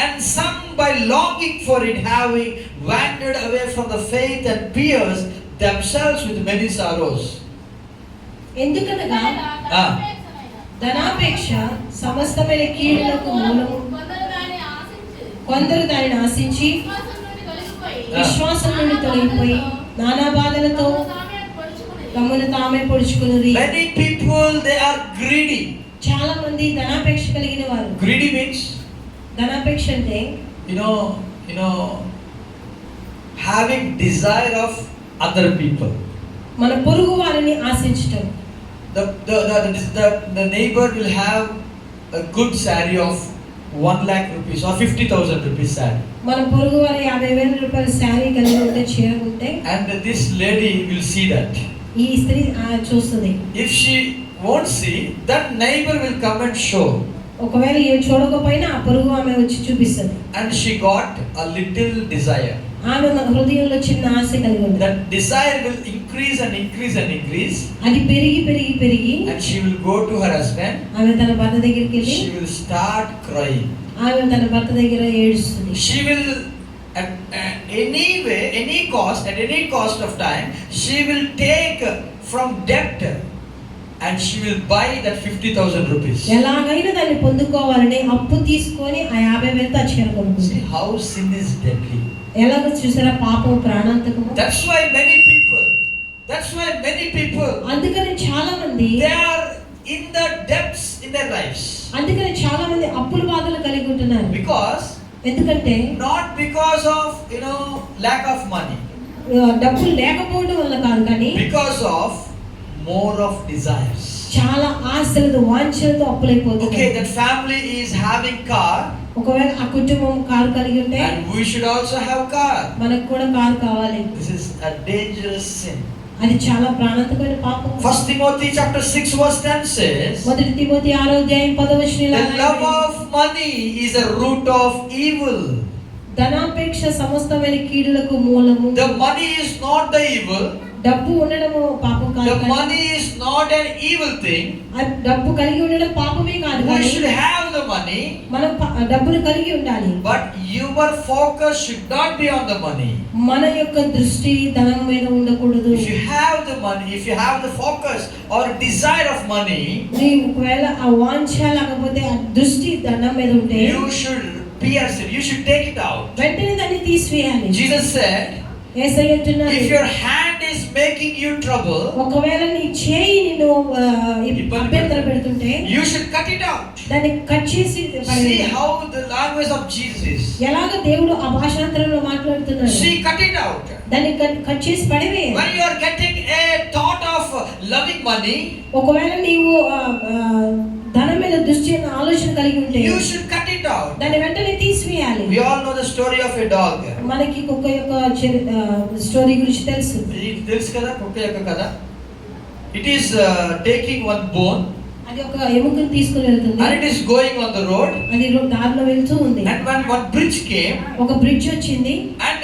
and some by longing for it having wandered away from the faith and pierced themselves with many sorrows. ఎందుకనగా ధనాపేక్ష సమస్తమైన కీడులకు మూలము. కొందరు దానిని ఆశించి విశ్వాసం నుండి తొలగిపోయి నానా బాధలతో తమను తామే పొడుచుకుని. Many people, they are greedy. చాలా మంది ధనాపేక్ష కలిగిన వారు. Greedy means, ధనాపేక్ష అంటే you know, having desire of other people. మన పొరుగు వారిని ఆశించటం. The neighbor will have a good saree of 1 lakh rupees or 50,000 rupees saree. మన పొరుగు వారి 50,000 రూపాయల శారీ కలిగి ఉంటే, చీర ఉంటే, And this lady will see that. ఈ స్త్రీ చూస్తుంది. If she won't see, that neighbor will come and show. ఒకవేళ ఈమె చూడకపోయినా ఆ పొరుగు ఆమె వచ్చి చూపిస్తుంది. And she got a little desire. ఆమె మన హృదయంలో చిన్న ఆశ కలిగి ఉంది. That desire will increase and increase and increase. అది పెరిగి పెరిగి పెరిగి And she will go to her husband. ఆమె తన భర్త దగ్గరికి వెళ్ళి She will start crying. ఆమె తన భర్త దగ్గర ఏడుస్తుంది. She will at any way, any cost of time, she will take from debt and she will buy that 50,000 rupees. ఎలాగైనా దాన్ని పొందుకోవాలని అప్పు తీసుకొని ఆ 50,000తో ఆ చీర కొనుక్కుంది. See how sin is deadly. ఎలాగో చూసారా పాపం ప్రాణాంతకము. That's why many people, అందుకని చాలా మంది they are in the debts in their lives. అందుకని చాలా మంది అప్పుల బాధలు కలిగి ఉంటున్నారు. Because ఎందుకంటే not because of lack of money, డబ్బులు లేకపోవడం వల్ల కాదు, కానీ because of more of desires. చాలా ఆశలతో వాంఛలతో అప్పులైపోతుంది. Okay, that family is having car ఒకవేళ ఆ కుటుంబం కారు కలిగి ఉంటే and we should also have car. మనకు కూడా కారు కావాలి. This is a dangerous sin. అది చాలా ప్రాణాంతకమైన పాపం. 1 Timothy chapter 6 verse 10 says, మొదటి తిమోతి 6వ అధ్యాయం 10వ వచనంలో the love of money is a root of evil. ధనాపేక్ష సమస్తమైన కీడులకు మూలము. The money is not the evil. డబ్బు ఉండడము పాపం కాదు. The money is not an evil thing. డబ్బు కలిగి ఉండడం పాపమే కాదు. We should have the money. మనం డబ్బును కలిగి ఉండాలి. But your focus should not be on the money. మన యొక్క దృష్టి ధనం మీద ఉండకూడదు. If you have the money, if you have the focus or desire of money, నీ ఒకవేళ ఆ వాంఛ లేకపోతే ఆ దృష్టి ధనం మీద ఉంటే you should pierce it. You should take it out. వెంటనే దాన్ని తీసివేయాలి. Jesus said, యేసయ్య అంటున్నాడు, if your hand is making you trouble, ఒకవేళ నీ చేయి నిన్ను అభ్యంతర పెడుతుంటే you should cut it out. దాన్ని కట్ చేసి See పడేయాలి. how the language of Jesus is. ఎలాగ దేవుడు ఆ భాషాంతరంలో మాట్లాడుతున్నాడు. See, cut it out. దాన్ని కట్ చేసి పడవేయాలి. When you are getting a thought of loving money, ఒకవేళ నీవు ధనం మీద దృష్టి ఆలోచన కలిగి ఉంటే you should cut it out. దాన్ని వెంటనే తీసివేయాలి. We all know the story of a dog. మనకి కుక్క యొక్క స్టోరీ గురించి తెలుసు. తెలుసు కదా కుక్క యొక్క కథ. It is taking one bone అది ఒక ఎముకను తీసుకుని వెళ్తుంది. and it is going on the road. అది దారిలో వెళ్తూ ఉంది. And when one bridge came, ఒక బ్రిడ్జ్ వచ్చింది. and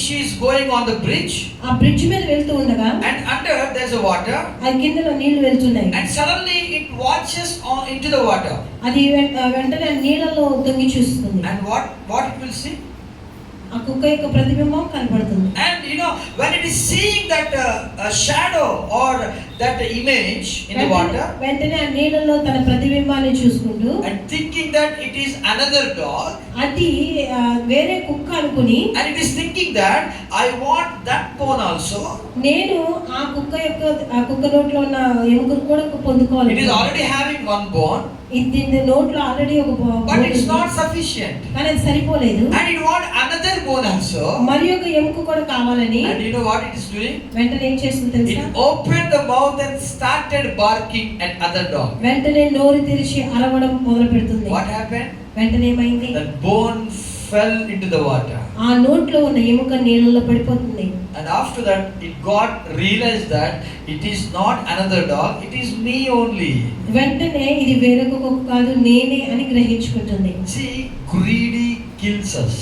she is going on the bridge, ఆ బ్రిడ్జ్ మీద వెళ్తూ ఉండగా and under there is a water, ఆ కిందలో నీళ్లు వెళ్తున్నాయి. and suddenly it watches into the water. అది వెంటనే నీళ్ళలో తొంగి చూస్తుంది. And what it will see? ఆ కుక్క యొక్క ప్రతిబింబం కనబడుతుంది. And when it is seeing that shadow or that image in the water, వెంటనే ఆ నీళ్ళలో తన ప్రతిబింబాన్ని చూసుకుంటూ and thinking that it is another dog, అది వేరే కుక్క అనుకుని, and it is thinking that I want that bone also. నేను ఆ కుక్క నోట్లో ఉన్న ఎముకను కూడా పొందుకోవాలి. It is already having one bone, ఇది నోట్లో ఆల్రెడీ ఒక but it's not sufficient, కానీ అది సరిపోలేదు. and it want another bone also. మరి ఒక ఎముక కూడా కావాలని And you know what it is doing? వెంటనే ఏం చేస్తుంది తెలుసా? It opened the mouth and started barking at other dog. వెంటనే నోరు తెరిచి అరవడం మొదలు పెడుతుంది. What happened? వెంటనే ఏమైంది? That bone fell into the water. ఆ నోట్లో ఉన్న ఎముక నీళ్ళలో పడిపోతుంది. And after that it got realized that it is not another dog, it is me only. వెంటనే ఇది వేరే కుక్క కాదు, నేనే అని గ్రహించుకుంటుంది. See, greedy kills us.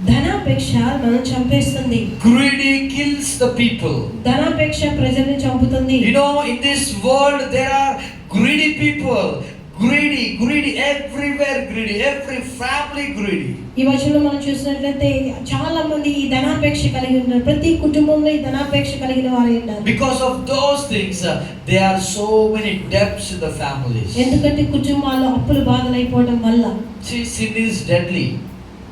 ధనాపేక్ష మనం చంపేస్తుంది. Greedy kills the people. ధనాపేక్ష ప్రజల్ని చంపుతుంది. In this world there are greedy people. Greedy everywhere greedy, every family greedy. ఈ వచనంలో మనం చూసినట్లయితే చాలా మంది ఈ ధనాపేక్ష కలిగి ఉన్నారు. ప్రతి కుటుంబంలో ఈ ధనాపేక్ష కలిగిన వారే ఉన్నారు. Because of those things, there are so many debts in the families. ఎందుకంటే కుటుంబాల్లో అప్పులు బాధలైపోవడం వల్ల. See, sin is deadly.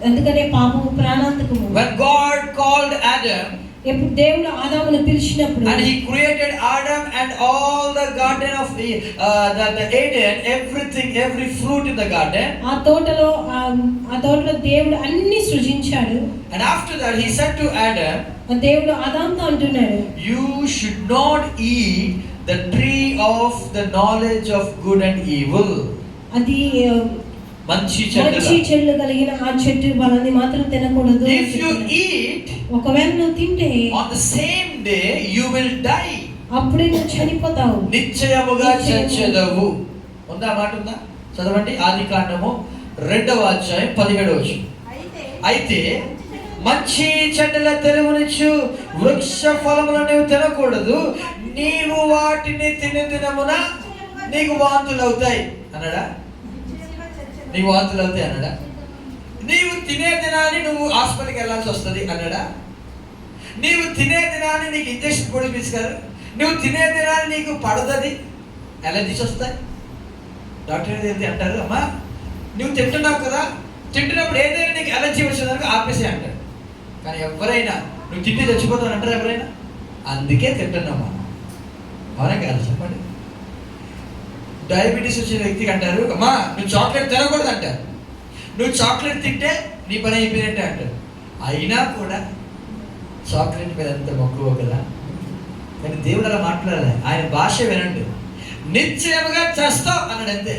ఎందుకంటే పాపము ప్రాణాంతకము. When God called Adam, ఎప్పుడు దేవుడు ఆదామును పిలిచినప్పుడు, and he created Adam and all the garden of the Eden, everything, every fruit in the garden. ఆ తోటలో దేవుడు అన్ని సృజించాడు. And after that he said to Adam, దేవుడు ఆదాముతో అంటున్నాడు, you should not eat the tree of the knowledge of good and evil. అది మంచి చెడు కలిగిన ఆ చెట్టు ఫలాన్ని మాత్రం తినకూడదు. If you eat, ఒకవేళ నువ్వు తింటే on the same day you will die. అప్పుడే నువ్వు చనిపోతావు. నిశ్చయముగా చచ్చెదవు. ఉందా మాట ఉందా? చదవండి. ఆదికాండము 2వ అధ్యాయం 17వ వచనం. అయితే మంచి చెడ్డల తెలుగునిచ్చు వృక్ష ఫలములను నీవు తినకూడదు, నీవు వాటిని తిని దినమున నీకు వాంతులు అవుతాయి అన్నాడా? నీకు వాంతులు అవుతాయి అన్నాడా? నీవు తినే దినాన్ని నువ్వు హాస్పిటల్కి వెళ్ళాల్సి వస్తుంది అన్నాడా? నీవు తినే దినాన్ని నీకు ఇంజక్షన్ పొడిపించారు, నువ్వు తినే దినాన్ని నీకు పడుతుంది, ఎలర్జీస్ వస్తాయి. డాక్టర్ ఏంటి అంటారు, అమ్మా నువ్వు తింటున్నావు కదా, తింటున్నప్పుడు ఏదైనా నీకు ఎలర్జీ వచ్చేదానికి ఆపేసే అంటారు. కానీ ఎవరైనా నువ్వు తింటే చచ్చిపోతావు అంటారు ఎవరైనా? అందుకే తింటున్నామా? అవునా కాదు చెప్పండి. డయాబెటీస్ వచ్చిన వ్యక్తికి అంటారు, అమ్మా నువ్వు చాక్లెట్ తినకూడదు అంటారు. నువ్వు చాక్లెట్ తింటే నీ పని అయిపోయినట్టే అంటారు. అయినా కూడా చాక్లెట్ మీద ఎంత మక్కువ కదా. కానీ దేవుడు అలా మాట్లాడాలి, ఆయన భాష వినండి. నిశ్చయముగా చేస్తావు అన్నాడు అంతే.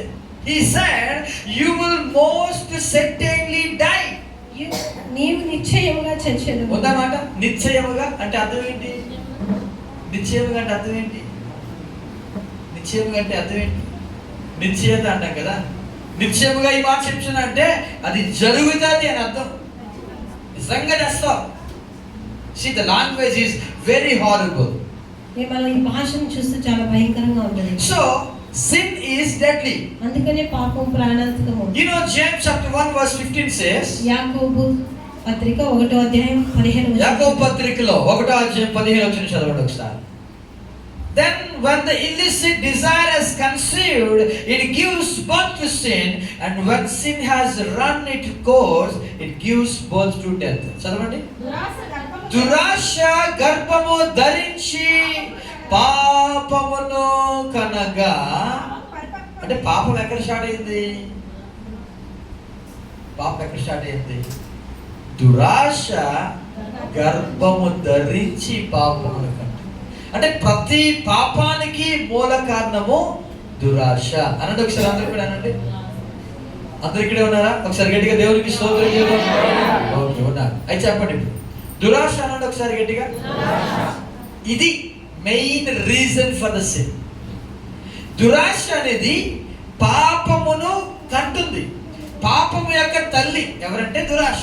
He said you will most certainly die. నీవు నిశ్చయముగా చచ్చెదవు. ఉందా మాట? నిశ్చయముగా అంటే అర్థం ఏంటి? నిశ్చయముగా అంటే అర్థం ఏంటి? నిశ్చయముగా అంటే అర్థం ఏంటి? నిశ్చయత అంటాం కదా. నిశ్చయముగా ఈ మాట చెప్తున్నా అంటే అది జరుగుతుంది అని అర్థం. నిజంగా చేస్తావు. See, the language is very horrible. మనం ఈ భాషను చూస్తే చాలా భయంకరంగా ఉంటుంది. So sin is deadly. అందుకనే పాపం ప్రాణాంతకము. You know James chapter 1 verse 15 says, యాకోబు పత్రిక 1వ అధ్యాయం 15వ వచనం. యాకోబు పత్రికలో 1వ అధ్యాయం 15వ వచనం చదవండి ఒకసారి. Then when the illicit desire is conceived, it gives birth to sin, and when sin has run its course, it gives birth to death. చదవండి. దురాశ గర్భము ధరించి పాపమును కనగా. అంటే పాపం ఎక్కడ స్టార్ట్ అయింది? పాపం ఎక్కడ స్టార్ట్ అయింది? దురాశ గర్భము ధరించి పాపమును కనగా. అంటే ప్రతి పాపానికి మూల కారణము దురాశ అనండి. ఒకసారి అందరూ కూడా అనండి. అందరు ఇక్కడే ఉన్నారా? ఒకసారి గట్టిగా దేవునికి స్తోత్రం చేద్దాం. ఓకే ఉన్నారు. అయితే చెప్పండి ఇప్పుడు దురాశ అనండి ఒకసారి గట్టిగా. ఇది main reason for the sin. దురాశ అనేది పాపమును కంటుంది. పాపము యొక్క తల్లి ఎవరంటే దురాశ.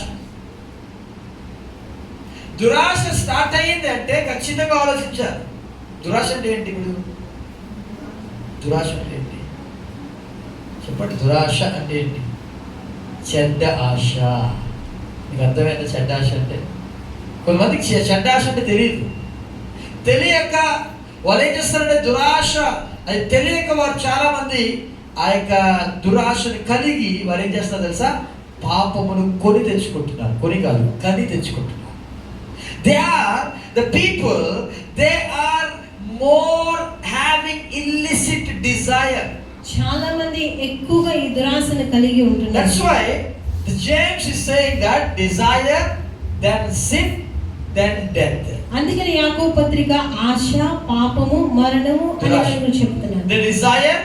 దురాశ స్టార్ట్ అయ్యింది అంటే ఖచ్చితంగా ఆలోచించాలి. దురాశ అంటే ఏంటి? ఇప్పుడు దురాశ అంటే ఏంటి చెప్పండి. దురాశ అంటే ఏంటి? చెడ్డ ఆశ. మీకు అర్థమైందా చెడ్డ ఆశ అంటే? కొంతమందికి చెడ్డ ఆశ అంటే తెలియదు. తెలియక వాళ్ళు ఏం చేస్తారంటే దురాశ అది తెలియక వారు చాలా మంది ఆ యొక్క దురాశని కలిగి వారు ఏం చేస్తారు తెలుసా? పాపమును కొని తెచ్చుకుంటున్నారు. కొని కాదు, కని తెచ్చుకుంటున్నారు. They are the people, they are more having illicit desire. చాలా మంది ఎక్కువగా ఈ దురాశను కలిగి ఉంటున్నారు. That's why the James is saying that desire, then sin, then death. అందుకని యాకోబు పత్రిక ఆశ, పాపము, మరణము అని చెప్తున్నారు. The desire,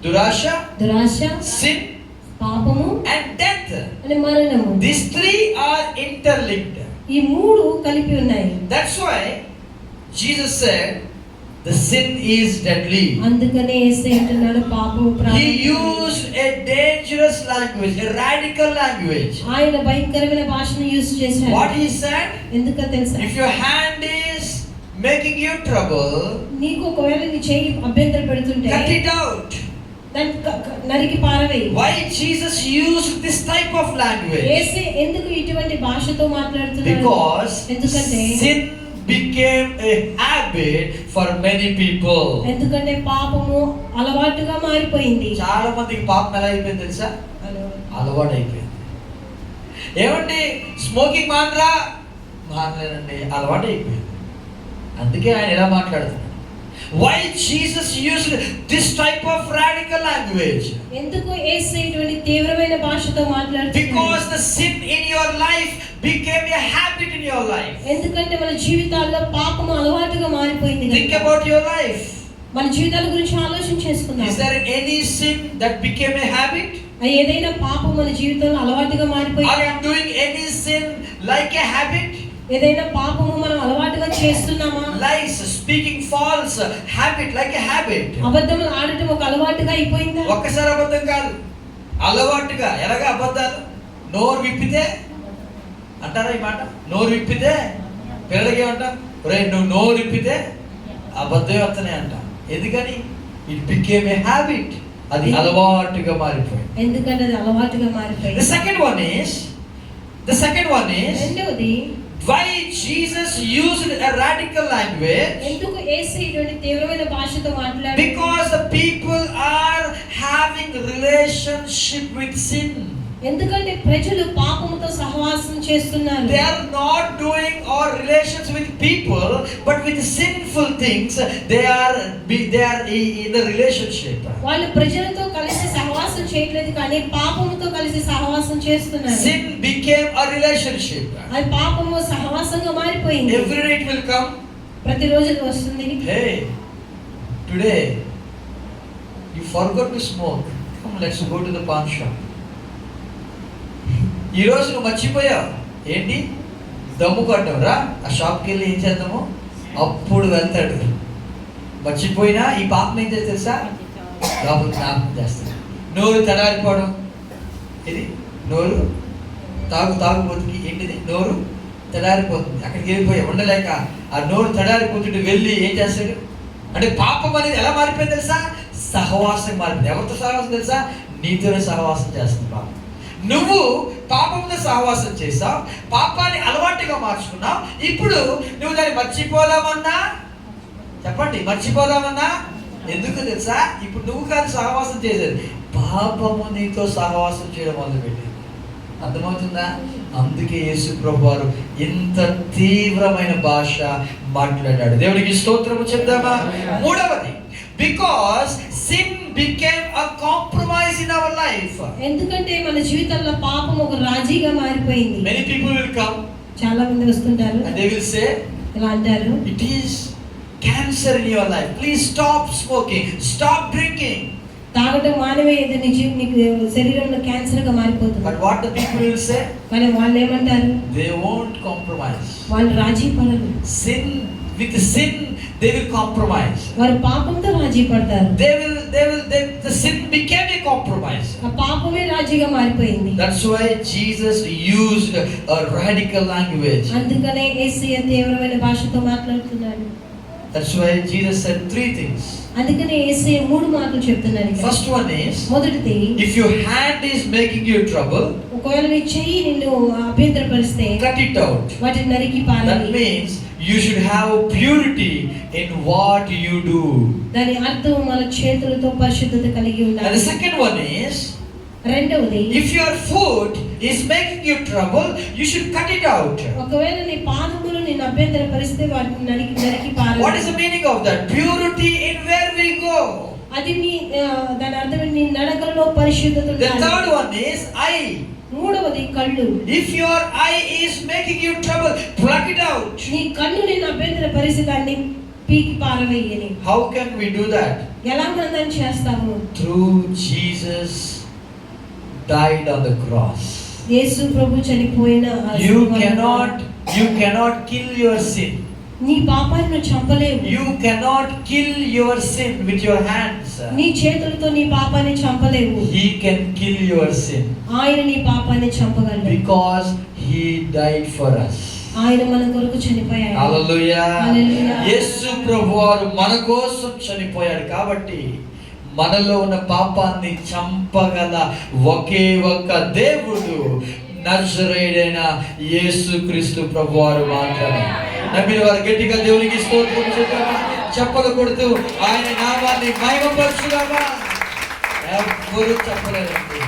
దురాశ, sin, పాపము and death. అని మరణము. These three are interlinked. ఈ మూడు కలిపి ఉన్నాయి. That's why Jesus said the sin is deadly. అందుకనే యేసు అంటున్నాడు పాపము ప్రాణాంతకము. He used a dangerous language, a radical language. ఆయన భయంకరమైన భాషను యూస్ చేశాడు. What he said? ఎందుకో తెలుసా? If your hand is making you trouble, నీకు ఒకవేళ నీ చెయ్యి అభ్యంతర పెడుతుంటే cut it out. దాన్ని నరికి పారవేయి. Why Jesus used this type of language? యేసు ఎందుకు ఇటువంటి భాషతో మాట్లాడుతున్నాడు? Because ఎందుకంటే sin became a habit for many people. ఎందుకంటే పాపము అలవాటుగా మారిపోయింది. చాలా మందికి పాపం ఎలా అయిపోయింది తెలుసా? అలవాటు అయిపోయింది. ఏమండి స్మోకింగ్ మానరా? మానలేనండి, అలవాటు అయిపోయింది. అందుకే ఆయన ఎలా మాట్లాడుతున్నాడు. Why Jesus used this type of radical language? ఎందుకు యేసు ఇటువంటి తీవ్రమైన భాషతో మాట్లాడుతున్నాడు? Because the sin in your life became a habit in your life. ఎందుకంటే మన జీవితాల్లో పాపము అలవాటుగా మారిపోయింది. Think about your life. మన జీవితాల గురించి ఆలోచన చేసుకుందాం. Is there any sin that became a habit? ఏదైనా పాపం మన జీవితంలో అలవాటుగా మారిపోయింది. Are you doing any sin like a habit? ఏదైనా పాపము మనం అలవాటుగా చేస్తున్నామా? Lies, speaking false, habit like a habit. అబద్ధములు ఆడటం ఒక అలవాటుగా అయిపోయిందా? ఒక్కసారి అబద్ధం కాదు, అలవాటుగా. ఎలాగా అబద్ధాలు? నోరు విప్పితే అంటారా ఈ మాట? నోరు విప్పితే పిల్లలకి ఏమంటారు? రే నువ్వు నోరు విప్పితే అబద్ధం వస్తున్నాయి అంట. ఎందుకని? It became a habit. అది అలవాటుగా మారిపోయింది. ఎందుకంటే అది అలవాటుగా మారిపోయింది. The second one is రెండవది, why Jesus used a radical language? ఎందుకు యేసు ఇటువంటి తీవ్రమైన భాషతో మాట్లాడాడు? Because the people are having relationship with sin. ఎందుకంటే ప్రజలు పాపముతో సహవాసం చేస్తున్నారు. They are not doing or relations with people, but with sinful things. They are in the relationship. వాళ్ళు ప్రజలతో కలిసి సహవాసం చేయట్లేదు, కానీ పాపముతో కలిసి సహవాసం చేస్తున్నారు. Sin became a relationship. అది పాపము సహవాసంగా మారిపోయింది. Every day it will come. ప్రతిరోజు వస్తుంది. Hey, today you forgot to smoke. Come, let's go to the pawn shop. ఈ రోజు నువ్వు మర్చిపోయావు. ఏంటి? దమ్ము కొట్టం రా, ఆ షాప్కి వెళ్ళి ఏం చేద్దాము? అప్పుడు వెళ్తాడు. మర్చిపోయినా ఈ పాపం ఏం చేస్తే తెలుసా? లోపల జ్ఞాపకం చేస్తాడు. నోరు తడారిపోవడం. ఇది నోరు తాగుబోతుకి ఏంటిది? నోరు తడారిపోతుంది. అక్కడికి వెళ్ళిపోయా ఉండలేక ఆ నోరు తడారిపోతుంటే వెళ్ళి ఏం చేస్తాడు అంటే పాపం అనేది ఎలా మారిపోయింది తెలుసా? సహవాసం మారిపోయింది. ఎవరితో సహవాసం తెలుసా? నీతోనే సహవాసం చేస్తుంది పాపం. నువ్వు పాపంతో సహవాసం చేసావు, పాపాన్ని అలవాటుగా మార్చుకున్నావు. ఇప్పుడు నువ్వు దాన్ని మర్చిపోదామన్నా, చెప్పండి, మర్చిపోదామన్నా ఎందుకు తెలుసా? ఇప్పుడు నువ్వు కాదు సహవాసం చేసేది, పాపము నీతో సహవాసం చేయడం మొదలుపెట్టింది. అర్థమవుతుందా? అందుకే యేసు ప్రభువారు ఇంత తీవ్రమైన భాష మాట్లాడాడు. దేవునికి స్తోత్రము చెప్దామా? మూడవది, because sin became a compromise in our life. ఎందుకంటే మన జీవితంలో పాపం ఒక రాజీగా మారిపోయింది. Many people will come, చాలా మంది వస్తుంటారు, and they will say, ఇలా అంటారు, it is cancer in your life, please stop smoking, stop drinking. తాగటం మానవేయదు, నీకు శరీరంలో క్యాన్సర్ గా మారిపోతుంది. But what the people will say? కానీ వాళ్ళు ఏమంటారు? They won't compromise. వాళ్ళు రాజీ పడరు. With sin they will compromise. వారు పాపంతో రాజీ పడతారు. The sin became a compromise. ఆ పాపమే రాజీగా మారిపోయింది. That's why Jesus used a radical language. అందుకనే యేసయ్య తీవ్రమైన భాషతో మాట్లాడుతున్నాడు. That's why Jesus said three things. అందుకనే యేసయ్య మూడు మాటలు చెప్తున్నారు. First one is, మొదటిది, if your hand is making you trouble, ఒకవేళ నీ చెయ్యి నిన్ను అభ్యంతరపరిస్తే cut it out. వాటిని నరికి పారేయి. That means you should have purity in what you do. దాని అర్థం మన చేతులతో పరిశుద్ధత కలిగి And ఉండాలి. the second one is, రెండవది, if your foot is making you trouble, you should cut it out. ఒకవేళ నీ పాదములు నిన్ను అభ్యంతరపరిస్తే వాటిని నరికి పారేయి. What is the meaning of that? Purity in where we go. అది నీ దాని అర్థం నీ నడకలో పరిశుద్ధత The ఉండాలి. third one is eye. మూడవది కళ్ళు. If your eye is making you trouble, pluck it out. నీ కన్ను నిన్ను అభ్యంతరపరిస్తే దాన్ని పీకి పారవేయని. How can we do that? ఎలా మనం దాన్ని చేస్తాము? Through Jesus died on the cross. యేసు ప్రభు చనిపోయిన ఆ You శిలువ cannot kill your sin. నీ పాపాన్ని నువ్వు చంపలేవు. You cannot kill your sin with your hands. నీ చేతులతో నీ పాపాన్ని చంపలేవు. He can kill your sin ఆయన నీ పాపాన్ని చంపగలడు. because he died for us. ఆయన మన కొరకు చనిపోయాడు. హల్లెలూయా. హల్లెలూయా. యేసు ప్రభువారు మన కోసం చనిపోయాడు కాబట్టి మనలో ఉన్న పాపాన్ని చంపగల ఒకే ఒక్క దేవుడు నజరేయుడైన యేసుక్రీస్తు ప్రభువారు మాత్రమే. నమ్మిన వారు గట్టిగా దేవునికి స్తోత్రం చెప్తామా? చప్పలు కొడుతూ ఆయన నామాన్ని మహిమపరచుదామా? ఎవ్వరు చెప్పలేరండి,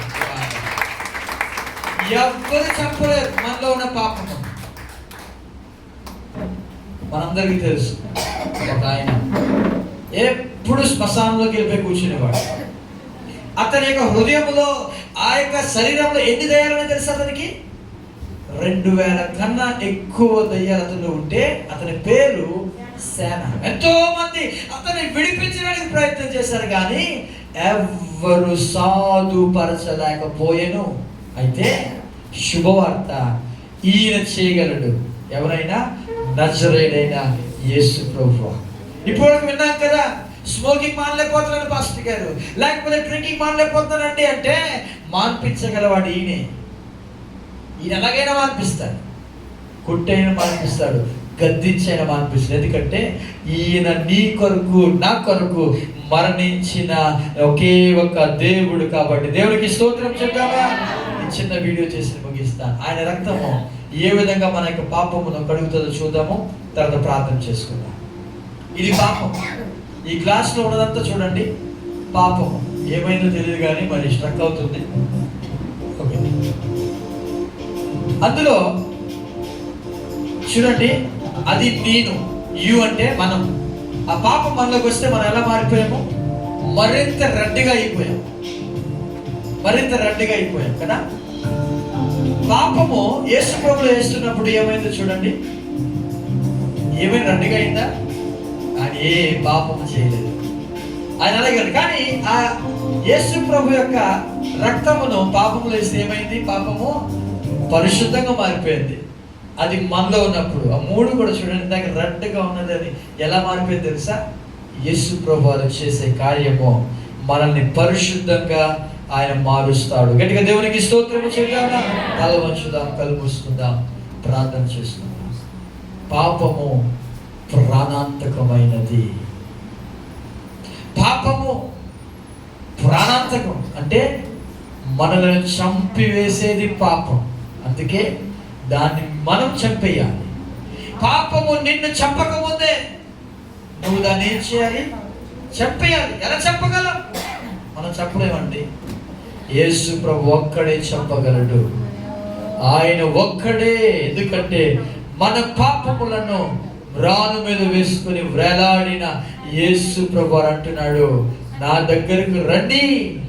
ఎవ్వరు చెప్పలేరు మనలో ఉన్న పాపము. మనందరికీ తెలుసు, ఒక ఆయన ఎప్పుడు శ్మశానంలోకి వెళ్ళిపోయి కూర్చునేవాడు. అతని యొక్క హృదయంలో, ఆ యొక్క శరీరంలో ఎన్ని దయ్యాలని తెలుసు అతనికి? 2000 కన్నా ఎక్కువ దయ్యాలు అతను ఉంటే అతని పేరు సేన. ఎంతో మంది అతన్ని విడిపించడానికి ప్రయత్నం చేశారు, కానీ ఎవ్వరు సాధుపరచలేకపోయాను. అయితే శుభవార్త, ఈయన చేయగలడు. ఎవరైనా? నజరేయుడైన యేసు ప్రభువు. ఇప్పుడు విన్నాం కదా, స్మోకింగ్ మానలేకపోతున్నాను పాస్టర్ గారు, లేకపోతే డ్రింకింగ్ మానలేకపోతున్నానండి అంటే మాన్పించగలవాడు ఈయన ఎలాగైనా మాన్పిస్తాడు. కొట్టైనా మాన్పిస్తాడు, గద్దించైనా మాన్పిస్తాడు. ఎందుకంటే ఈయన నీ కొరకు నా కొరకు మరణించిన ఒకే ఒక దేవుడు కాబట్టి. దేవుడికి స్తోత్రం చెప్తామా? ఈ చిన్న వీడియో చేసి ముగిస్తాను. ఆయన రక్తము ఏ విధంగా మన యొక్క పాపమును కడుగుతుందో చూద్దాము, తర్వాత ప్రార్థన చేసుకుందాం. ఇది పాపం. ఈ గ్లాస్లో ఉన్నదంతా చూడండి పాపము. ఏమైందో తెలియదు కానీ మరి స్ట్రక్ అవుతుంది. ఓకే, అందులో చూడండి, అది నేను, యు అంటే మనం. ఆ పాపం మనలోకి వస్తే మనం ఎలా మారిపోయాము? మరింత రెడ్డిగా అయిపోయాం, మరింత రెడ్డిగా అయిపోయాం కదా. పాపము యేసు ప్రభువులో వేస్తున్నప్పుడు ఏమైందో చూడండి. ఏమైనా రెడ్డిగా అయిందా? ఆయన ఏ పాపము చేయలేదు, ఆయన అలాగే. కానీ ఆ యేసు ప్రభు యొక్క రక్తమును పాపములో వేస్తే ఏమైంది? పాపము పరిశుద్ధంగా మారిపోయింది. అది మనలో ఉన్నప్పుడు ఆ మూడు కూడా చూడండి, దానికి రెడ్గా ఉన్నది. అది ఎలా మారిపోయింది తెలుసా? యేసు ప్రభు వారు చేసే కార్యము మనల్ని పరిశుద్ధంగా ఆయన మారుస్తాడు. గట్టిగా దేవునికి స్తోత్రము చెప్తామా? తల వంచుదాం, కళ్ళు మూసుకుందాం, ప్రార్థన చేస్తున్నాం. పాపము ప్రాణాంతకమైనది. పాపము ప్రాణాంతకం అంటే మనల్ని చంపివేసేది పాపం. అందుకే దాన్ని మనం చంపేయాలి. పాపము నిన్ను చంపకముందే నువ్వు దాన్ని ఏం చేయాలి? చంపేయాలి. ఎలా చంపగలం? మనం చంపలేమండి. యేసు ప్రభు ఒక్కడే చంపగలడు. ఆయన ఒక్కడే. ఎందుకంటే మన పాపములను రాను మీద వేసుకుని వేలాడిన యేసు ప్రభు అంటున్నాడు, నా దగ్గరకు రండి,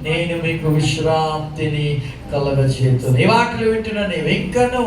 నేను మీకు విశ్రాంతిని కలగజేతును. ఈ మాటలు వింటున్నా నీవు ఇంకను